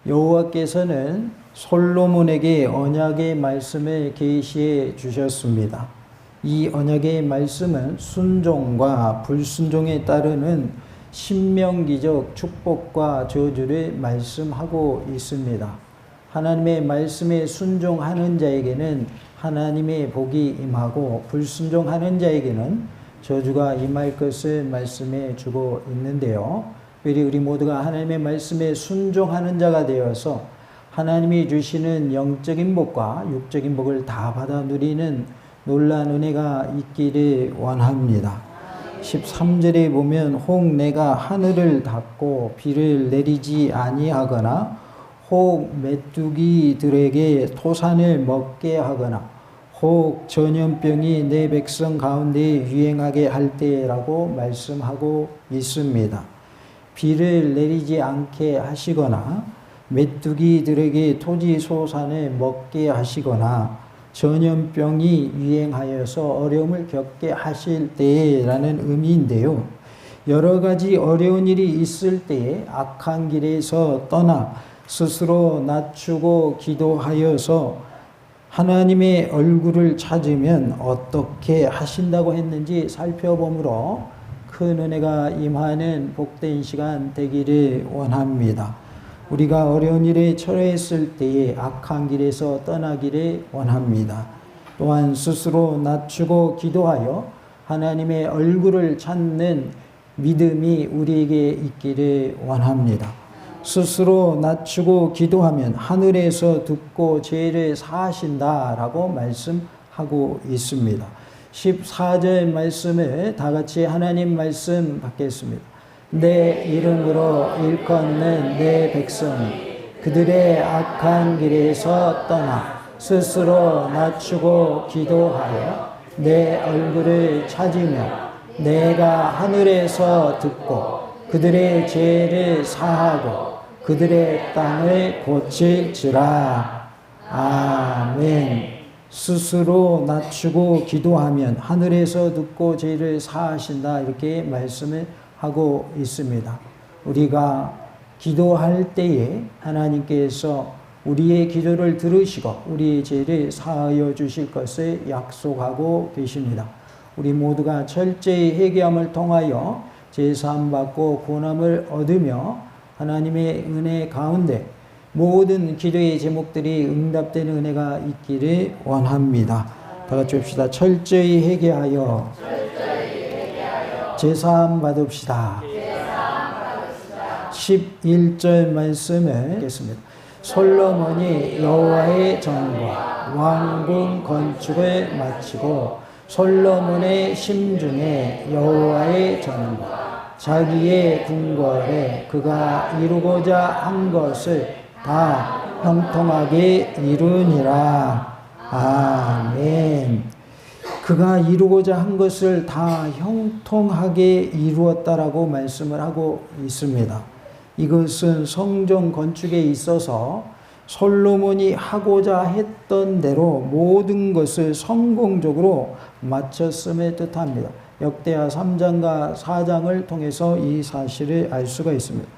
여호와께서는 솔로몬에게 언약의 말씀을 계시해 주셨습니다. 이 언약의 말씀은 순종과 불순종에 따르는 신명기적 축복과 저주를 말씀하고 있습니다. 하나님의 말씀에 순종하는 자에게는 하나님의 복이 임하고 불순종하는 자에게는 저주가 임할 것을 말씀해 주고 있는데요. 우리 모두가 하나님의 말씀에 순종하는 자가 되어서 하나님이 주시는 영적인 복과 육적인 복을 다 받아 누리는 놀라운 은혜가 있기를 원합니다. 13절에 보면 혹 내가 하늘을 닫고 비를 내리지 아니하거나 혹 메뚜기들에게 토산을 먹게 하거나 혹 전염병이 내 백성 가운데 유행하게 할 때라고 말씀하고 있습니다. 비를 내리지 않게 하시거나 메뚜기들에게 토지 소산을 먹게 하시거나 전염병이 유행하여서 어려움을 겪게 하실 때라는 의미인데요. 여러 가지 어려운 일이 있을 때에 악한 길에서 떠나 스스로 낮추고 기도하여서 하나님의 얼굴을 찾으면 어떻게 하신다고 했는지 살펴보므로 큰 은혜가 임하는 복된 시간 되기를 원합니다. 우리가 어려운 일에 처했을 때에 악한 길에서 떠나기를 원합니다. 또한 스스로 낮추고 기도하여 하나님의 얼굴을 찾는 믿음이 우리에게 있기를 원합니다. 스스로 낮추고 기도하면 하늘에서 듣고 죄를 사하신다라고 말씀하고 있습니다. 14절 말씀을 다 같이 하나님 말씀 받겠습니다. 내 이름으로 일컫는 내 백성이 그들의 악한 길에서 떠나 스스로 낮추고 기도하여 내 얼굴을 찾으며 내가 하늘에서 듣고 그들의 죄를 사하고 그들의 땅을 고칠지라. 아멘. 스스로 낮추고 기도하면 하늘에서 듣고 죄를 사하신다, 이렇게 말씀을 하고 있습니다. 우리가 기도할 때에 하나님께서 우리의 기도를 들으시고 우리의 죄를 사하여 주실 것을 약속하고 계십니다. 우리 모두가 철저히 회개함을 통하여 제사함 받고 구원함을 얻으며 하나님의 은혜 가운데 모든 기도의 제목들이 응답되는 은혜가 있기를 원합니다. 다 같이 봅시다. 철저히 회개하여 제사함 받읍시다. 11절 말씀을 읽겠습니다. 솔로몬이 여호와의 전과 왕궁 건축을 마치고 솔로몬의 심중에 여호와의 전과 자기의 궁궐에 그가 이루고자 한 것을 다 형통하게 이루니라. 아멘. 그가 이루고자 한 것을 다 형통하게 이루었다라고 말씀을 하고 있습니다. 이것은 성전 건축에 있어서 솔로몬이 하고자 했던 대로 모든 것을 성공적으로 마쳤음을 뜻합니다. 역대하 3장과 4장을 통해서 이 사실을 알 수가 있습니다.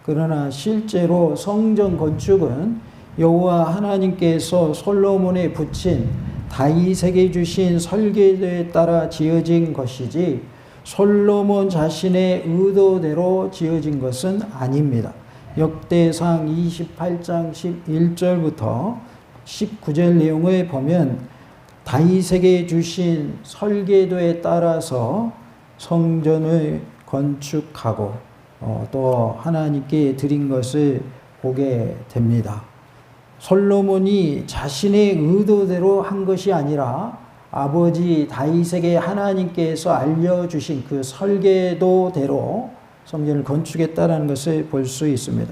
그러나 실제로 성전 건축은 여호와 하나님께서 솔로몬에 붙인 다윗에게 주신 설계도에 따라 지어진 것이지 솔로몬 자신의 의도대로 지어진 것은 아닙니다. 역대상 28장 11절부터 19절 내용을 보면 다윗에게 주신 설계도에 따라서 성전을 건축하고 또 하나님께 드린 것을 보게 됩니다. 솔로몬이 자신의 의도대로 한 것이 아니라 아버지 다윗에게 하나님께서 알려주신 그 설계도대로 성전을 건축했다는 것을 볼 수 있습니다.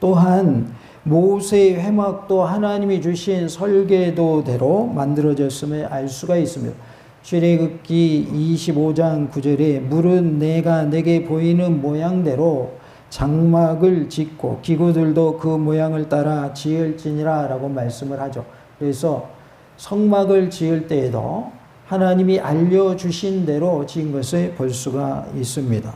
또한 모세의 회막도 하나님이 주신 설계도대로 만들어졌음을 알 수가 있습니다. 출애굽기 25장 9절에 물은 내가 내게 보이는 모양대로 장막을 짓고 기구들도 그 모양을 따라 지을지니라 라고 말씀을 하죠. 그래서 성막을 지을 때에도 하나님이 알려주신 대로 지은 것을 볼 수가 있습니다.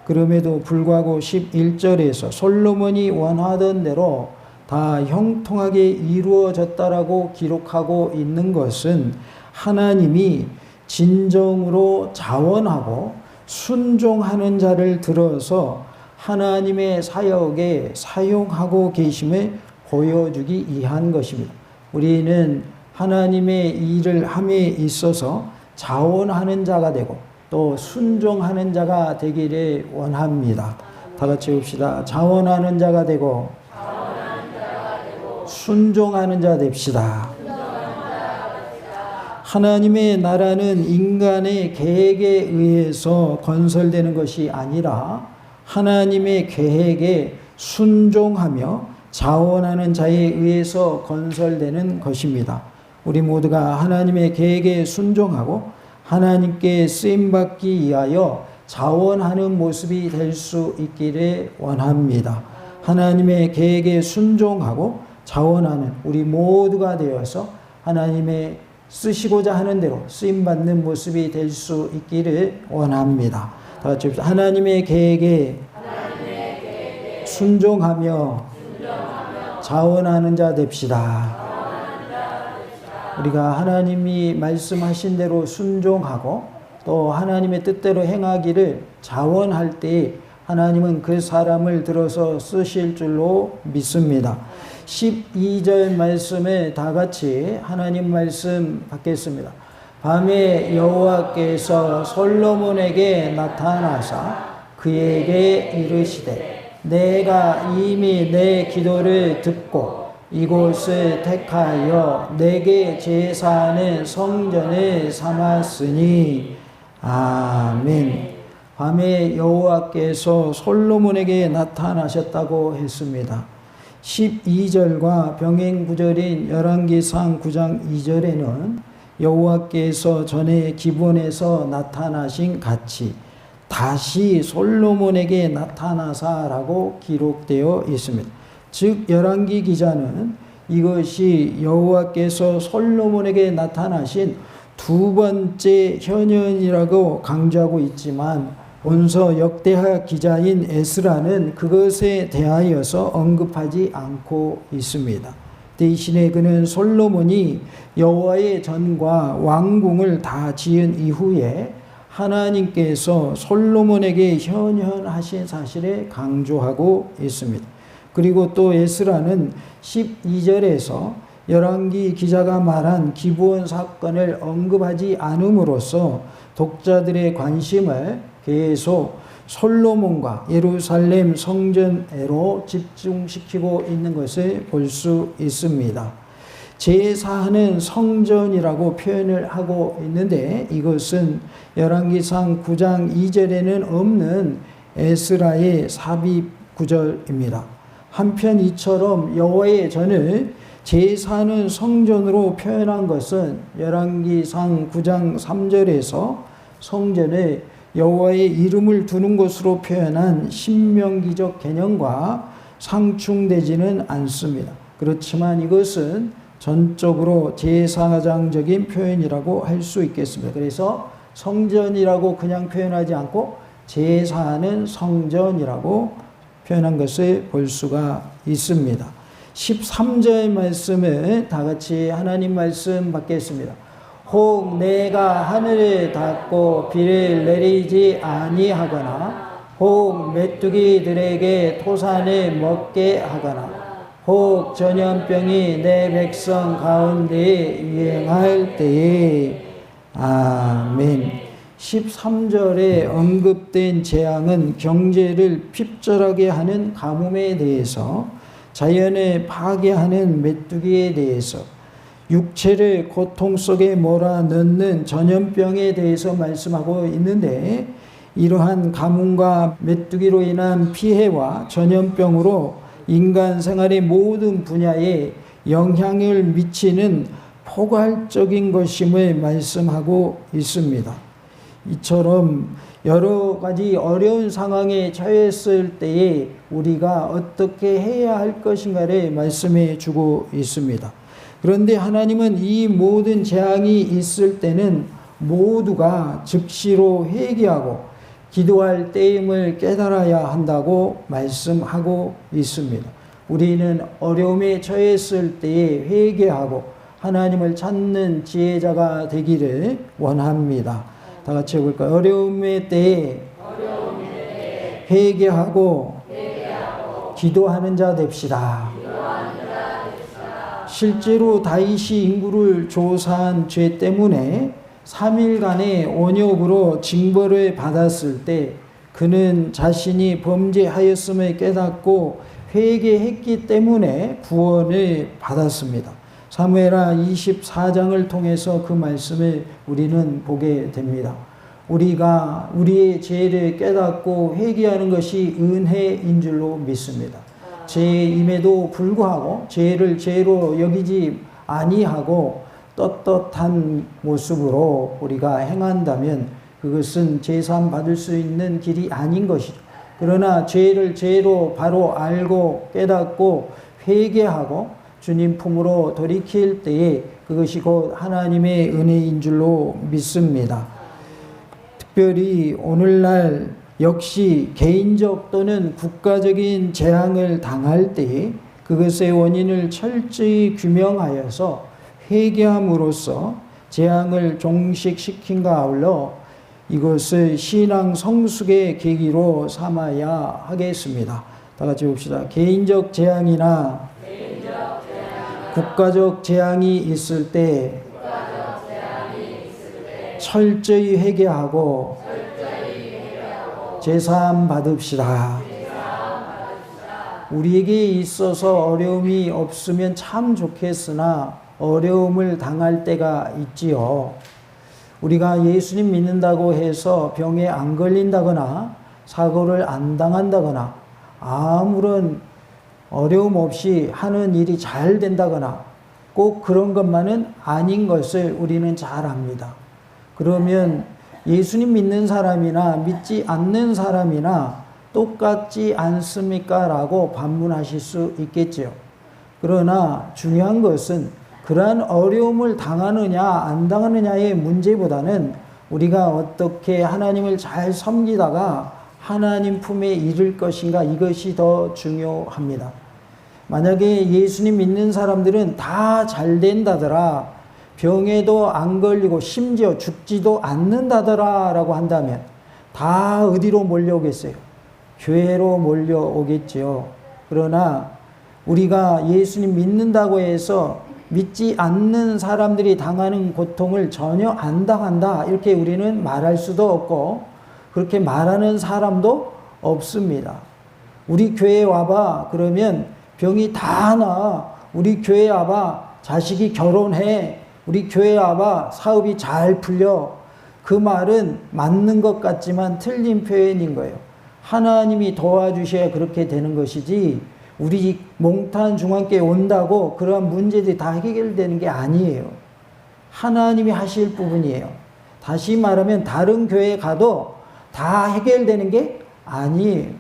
그럼에도 불구하고 11절에서 솔로몬이 원하던 대로 다 형통하게 이루어졌다라고 기록하고 있는 것은 하나님이 진정으로 자원하고 순종하는 자를 들어서 하나님의 사역에 사용하고 계심을 보여주기 위한 것입니다. 우리는 하나님의 일을 함에 있어서 자원하는 자가 되고 또 순종하는 자가 되기를 원합니다. 다 같이 봅시다. 자원하는 자가 되고 순종하는 자 됩시다. 하나님의 나라는 인간의 계획에 의해서 건설되는 것이 아니라 하나님의 계획에 순종하며 자원하는 자에 의해서 건설되는 것입니다. 우리 모두가 하나님의 계획에 순종하고 하나님께 쓰임받기 위하여 자원하는 모습이 될 수 있기를 원합니다. 하나님의 계획에 순종하고 자원하는 우리 모두가 되어서 하나님의 쓰시고자 하는 대로 쓰임받는 모습이 될 수 있기를 원합니다. 다 같이 하나님의 계획에 순종하며 자원하는 자 됩시다. 우리가 하나님이 말씀하신 대로 순종하고 또 하나님의 뜻대로 행하기를 자원할 때 하나님은 그 사람을 들어서 쓰실 줄로 믿습니다. 12절 말씀에 다 같이 하나님 말씀 받겠습니다. 밤에 여호와께서 솔로몬에게 나타나사 그에게 이르시되 내가 이미 내 기도를 듣고 이곳을 택하여 내게 제사하는 성전을 삼았으니 아멘. 밤에 여호와께서 솔로몬에게 나타나셨다고 했습니다. 12절과 병행 구절인 열왕기상 9장 2절에는 여호와께서 전에 기본에서 나타나신 같이 다시 솔로몬에게 나타나사라고 기록되어 있습니다. 즉 열왕기 기자는 이것이 여호와께서 솔로몬에게 나타나신 두 번째 현현이라고 강조하고 있지만 본서 역대하 기자인 에스라는 그것에 대하여서 언급하지 않고 있습니다. 대신에 그는 솔로몬이 여호와의 전과 왕궁을 다 지은 이후에 하나님께서 솔로몬에게 현현하신 사실을 강조하고 있습니다. 그리고 또 에스라는 12절에서 열왕기 기자가 말한 기브온 사건을 언급하지 않음으로써 독자들의 관심을 계속 솔로몬과 예루살렘 성전으로 집중시키고 있는 것을 볼 수 있습니다. 제사하는 성전이라고 표현을 하고 있는데 이것은 열왕기상 9장 2절에는 없는 에스라의 삽입 구절입니다. 한편 이처럼 여호와의 전을 제사하는 성전으로 표현한 것은 열왕기상 9장 3절에서 성전에 여호와의 이름을 두는 것으로 표현한 신명기적 개념과 상충되지는 않습니다. 그렇지만 이것은 전적으로 제사장적인 표현이라고 할 수 있겠습니다. 그래서 성전이라고 그냥 표현하지 않고 제사하는 성전이라고 표현한 것을 볼 수가 있습니다. 13절 말씀을 다 같이 하나님 말씀 받겠습니다. 혹 내가 하늘을 닫고 비를 내리지 아니하거나 혹 메뚜기들에게 토산을 먹게 하거나 혹 전염병이 내 백성 가운데 유행할 때에 아멘. 13절에 언급된 재앙은 경제를 핍절하게 하는 가뭄에 대해서 자연을 파괴하는 메뚜기에 대해서 육체를 고통 속에 몰아넣는 전염병에 대해서 말씀하고 있는데 이러한 가뭄과 메뚜기로 인한 피해와 전염병으로 인간 생활의 모든 분야에 영향을 미치는 포괄적인 것임을 말씀하고 있습니다. 이처럼 여러 가지 어려운 상황에 처했을 때에 우리가 어떻게 해야 할 것인가를 말씀해 주고 있습니다. 그런데 하나님은 이 모든 재앙이 있을 때는 모두가 즉시로 회개하고 기도할 때임을 깨달아야 한다고 말씀하고 있습니다. 우리는 어려움에 처했을 때에 회개하고 하나님을 찾는 지혜자가 되기를 원합니다. 다 같이 해볼까요? 어려움의 때에 회개하고 기도하는 자 됩시다. 실제로 다윗이 인구를 조사한 죄 때문에 3일간의 온역으로 징벌을 받았을 때 그는 자신이 범죄하였음을 깨닫고 회개했기 때문에 구원을 받았습니다. 사무엘하 24장을 통해서 그 말씀을 우리는 보게 됩니다. 우리가 우리의 죄를 깨닫고 회개하는 것이 은혜인 줄로 믿습니다. 죄임에도 불구하고 죄를 죄로 여기지 아니하고 떳떳한 모습으로 우리가 행한다면 그것은 제사함 받을 수 있는 길이 아닌 것이죠. 그러나 죄를 죄로 바로 알고 깨닫고 회개하고 주님 품으로 돌이킬 때에 그것이 곧 하나님의 은혜인 줄로 믿습니다. 특별히 오늘날 역시 개인적 또는 국가적인 재앙을 당할 때 그것의 원인을 철저히 규명하여서 회개함으로써 재앙을 종식시킨가 아울러 이것을 신앙 성숙의 계기로 삼아야 하겠습니다. 다 같이 봅시다. 개인적 재앙이나 국가적 재앙이 있을 때 철저히 회개하고 제사함 받읍시다. 우리에게 있어서 어려움이 없으면 참 좋겠으나 어려움을 당할 때가 있지요. 우리가 예수님 믿는다고 해서 병에 안 걸린다거나 사고를 안 당한다거나 아무런 어려움 없이 하는 일이 잘 된다거나 꼭 그런 것만은 아닌 것을 우리는 잘 압니다. 그러면 예수님 믿는 사람이나 믿지 않는 사람이나 똑같지 않습니까? 라고 반문하실 수 있겠죠. 그러나 중요한 것은 그러한 어려움을 당하느냐 안 당하느냐의 문제보다는 우리가 어떻게 하나님을 잘 섬기다가 하나님 품에 이를 것인가, 이것이 더 중요합니다. 만약에 예수님 믿는 사람들은 다 잘 된다더라, 병에도 안 걸리고 심지어 죽지도 않는다더라 라고 한다면 다 어디로 몰려오겠어요? 교회로 몰려오겠지요. 그러나 우리가 예수님 믿는다고 해서 믿지 않는 사람들이 당하는 고통을 전혀 안 당한다, 이렇게 우리는 말할 수도 없고 그렇게 말하는 사람도 없습니다. 우리 교회에 와봐 그러면 병이 다 나. 우리 교회에 와봐 자식이 결혼해. 우리 교회에 와봐 사업이 잘 풀려. 그 말은 맞는 것 같지만 틀린 표현인 거예요. 하나님이 도와주셔야 그렇게 되는 것이지 우리 몽탄 중앙교회 온다고 그러한 문제들이 다 해결되는 게 아니에요. 하나님이 하실 부분이에요. 다시 말하면 다른 교회에 가도 다 해결되는 게 아니에요.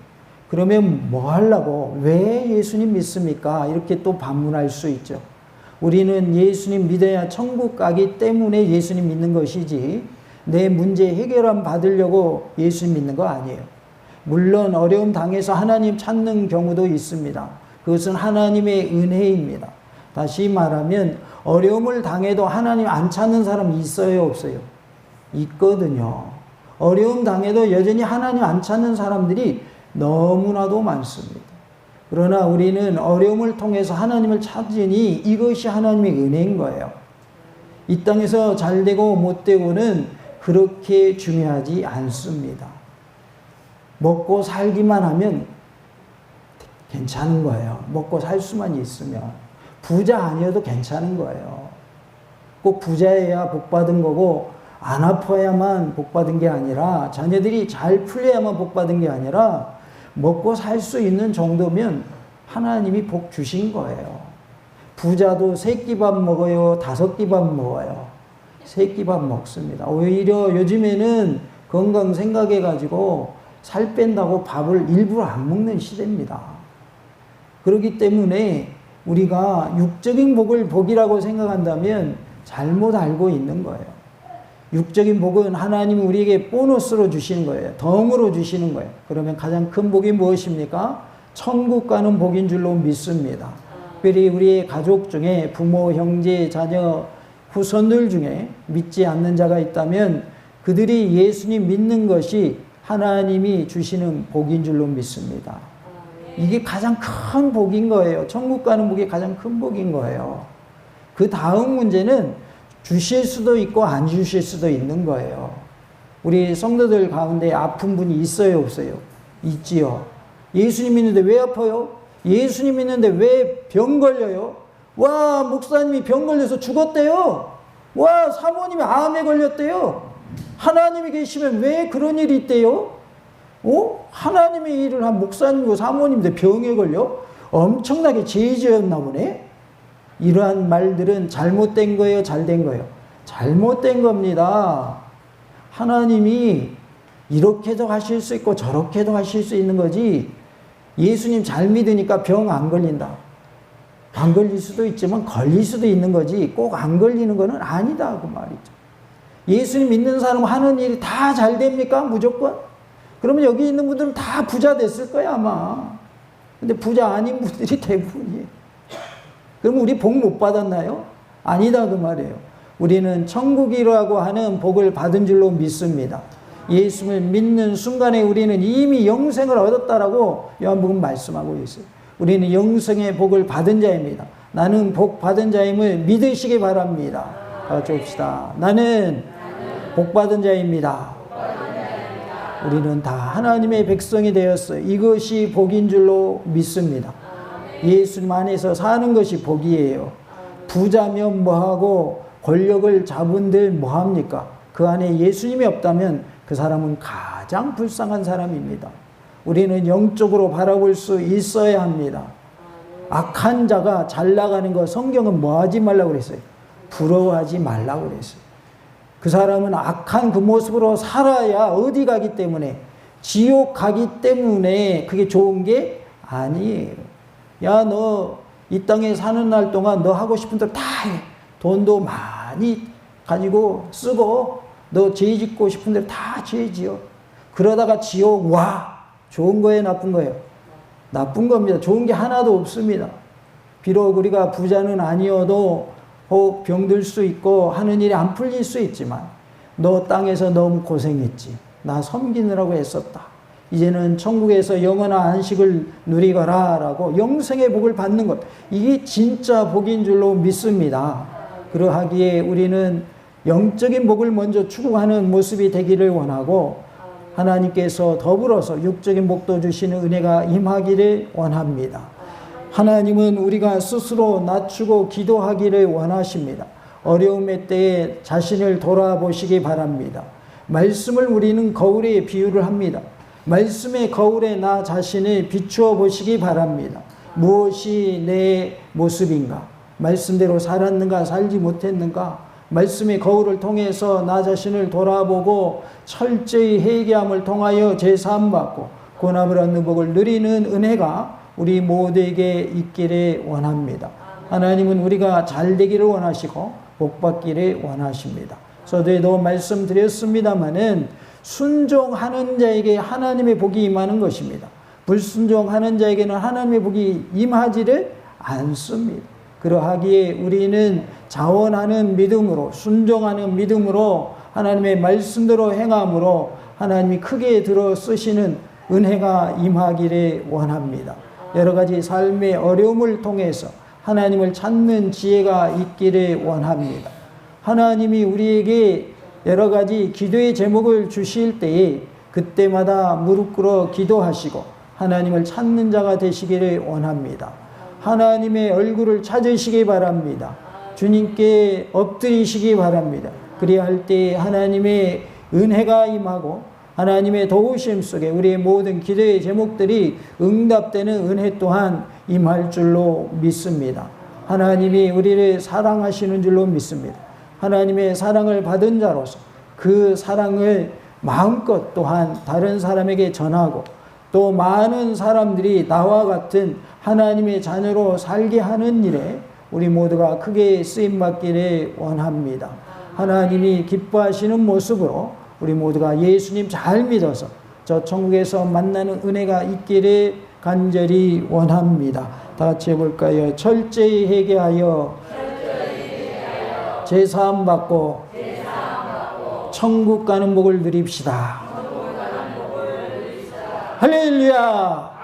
그러면 뭐 하려고? 왜 예수님 믿습니까? 이렇게 또 반문할 수 있죠. 우리는 예수님 믿어야 천국 가기 때문에 예수님 믿는 것이지 내 문제 해결함 받으려고 예수님 믿는 거 아니에요. 물론 어려움 당해서 하나님 찾는 경우도 있습니다. 그것은 하나님의 은혜입니다. 다시 말하면 어려움을 당해도 하나님 안 찾는 사람 있어요, 없어요? 있거든요. 어려움 당해도 여전히 하나님 안 찾는 사람들이 너무나도 많습니다. 그러나 우리는 어려움을 통해서 하나님을 찾으니 이것이 하나님의 은혜인 거예요. 이 땅에서 잘 되고 못 되고는 그렇게 중요하지 않습니다. 먹고 살기만 하면 괜찮은 거예요. 먹고 살 수만 있으면. 부자 아니어도 괜찮은 거예요. 꼭 부자여야 복 받은 거고 안 아파야만 복 받은 게 아니라 자녀들이 잘 풀려야만 복 받은 게 아니라 먹고 살 수 있는 정도면 하나님이 복 주신 거예요. 부자도 3끼밥 먹어요? 5끼밥 먹어요? 3끼밥 먹습니다. 오히려 요즘에는 건강 생각해가지고 살 뺀다고 밥을 일부러 안 먹는 시대입니다. 그렇기 때문에 우리가 육적인 복을 복이라고 생각한다면 잘못 알고 있는 거예요. 육적인 복은 하나님이 우리에게 보너스로 주시는 거예요. 덤으로 주시는 거예요. 그러면 가장 큰 복이 무엇입니까? 천국 가는 복인 줄로 믿습니다. 특별히 우리의 가족 중에 부모, 형제, 자녀, 후손들 중에 믿지 않는 자가 있다면 그들이 예수님 믿는 것이 하나님이 주시는 복인 줄로 믿습니다. 이게 가장 큰 복인 거예요. 천국 가는 복이 가장 큰 복인 거예요. 그 다음 문제는 주실 수도 있고 안 주실 수도 있는 거예요. 우리 성도들 가운데 아픈 분이 있어요, 없어요? 있지요. 예수님 믿는데 왜 아파요? 예수님 믿는데 왜 병 걸려요? 와, 목사님이 병 걸려서 죽었대요. 와, 사모님이 암에 걸렸대요. 하나님이 계시면 왜 그런 일이 있대요? 하나님의 일을 한 목사님과 사모님인데 병에 걸려? 엄청나게 죄지었나 보네? 이러한 말들은 잘못된 거예요, 잘된 거예요? 잘못된 겁니다. 하나님이 이렇게도 하실 수 있고 저렇게도 하실 수 있는 거지, 예수님 잘 믿으니까 병 안 걸린다. 안 걸릴 수도 있지만 걸릴 수도 있는 거지 꼭 안 걸리는 거는 아니다, 그 말이죠. 예수님 믿는 사람 하는 일이 다 잘 됩니까? 무조건? 그러면 여기 있는 분들은 다 부자 됐을 거야, 아마. 근데 부자 아닌 분들이 대부분이에요. 그럼 우리 복 못 받았나요? 아니다, 그 말이에요. 우리는 천국이라고 하는 복을 받은 줄로 믿습니다. 예수를 믿는 순간에 우리는 이미 영생을 얻었다라고 요한복음 말씀하고 있어요. 우리는 영생의 복을 받은 자입니다. 나는 복 받은 자임을 믿으시기 바랍니다. 같이 봅시다. 나는 복 받은 자입니다. 우리는 다 하나님의 백성이 되었어요. 이것이 복인 줄로 믿습니다. 예수님 안에서 사는 것이 복이에요. 부자면 뭐하고 권력을 잡은들 뭐합니까? 그 안에 예수님이 없다면 그 사람은 가장 불쌍한 사람입니다. 우리는 영적으로 바라볼 수 있어야 합니다. 악한 자가 잘 나가는 거 성경은 뭐 하지 말라고 그랬어요? 부러워하지 말라고 그랬어요. 그 사람은 악한 그 모습으로 살아야 어디 가기 때문에, 지옥 가기 때문에 그게 좋은 게 아니에요. 야, 너 이 땅에 사는 날 동안 너 하고 싶은 대로 다 해. 돈도 많이 가지고 쓰고 너 죄 짓고 싶은 대로 다 죄 지어. 그러다가 지옥 와. 좋은 거예요, 나쁜 거예요? 나쁜 겁니다. 좋은 게 하나도 없습니다. 비록 우리가 부자는 아니어도 혹 병들 수 있고 하는 일이 안 풀릴 수 있지만, 너 땅에서 너무 고생했지. 나 섬기느라고 애썼다. 이제는 천국에서 영원한 안식을 누리거라 라고 영생의 복을 받는 것, 이게 진짜 복인 줄로 믿습니다. 그러하기에 우리는 영적인 복을 먼저 추구하는 모습이 되기를 원하고, 하나님께서 더불어서 육적인 복도 주시는 은혜가 임하기를 원합니다. 하나님은 우리가 스스로 낮추고 기도하기를 원하십니다. 어려움의 때에 자신을 돌아보시기 바랍니다. 말씀을 우리는 거울에 비유를 합니다. 말씀의 거울에 나 자신을 비추어 보시기 바랍니다. 무엇이 내 모습인가? 말씀대로 살았는가, 살지 못했는가? 말씀의 거울을 통해서 나 자신을 돌아보고 철저히 회개함을 통하여 제사함받고 구원함을 얻는 복을 누리는 은혜가 우리 모두에게 있기를 원합니다. 하나님은 우리가 잘 되기를 원하시고 복 받기를 원하십니다. 서두에도 말씀드렸습니다마는 순종하는 자에게 하나님의 복이 임하는 것입니다. 불순종하는 자에게는 하나님의 복이 임하지를 않습니다. 그러하기에 우리는 자원하는 믿음으로, 순종하는 믿음으로 하나님의 말씀대로 행함으로 하나님이 크게 들어 쓰시는 은혜가 임하기를 원합니다. 여러 가지 삶의 어려움을 통해서 하나님을 찾는 지혜가 있기를 원합니다. 하나님이 우리에게 여러 가지 기도의 제목을 주실 때에 그때마다 무릎 꿇어 기도하시고 하나님을 찾는 자가 되시기를 원합니다. 하나님의 얼굴을 찾으시기 바랍니다. 주님께 엎드리시기 바랍니다. 그리할 때 하나님의 은혜가 임하고 하나님의 도우심 속에 우리의 모든 기도의 제목들이 응답되는 은혜 또한 임할 줄로 믿습니다. 하나님이 우리를 사랑하시는 줄로 믿습니다. 하나님의 사랑을 받은 자로서 그 사랑을 마음껏 또한 다른 사람에게 전하고 또 많은 사람들이 나와 같은 하나님의 자녀로 살게 하는 일에 우리 모두가 크게 쓰임받기를 원합니다. 하나님이 기뻐하시는 모습으로 우리 모두가 예수님 잘 믿어서 저 천국에서 만나는 은혜가 있기를 간절히 원합니다. 다 같이 해볼까요? 철저히 회개하여 제사함 받고 천국 가는 복을 누립시다. 할렐루야.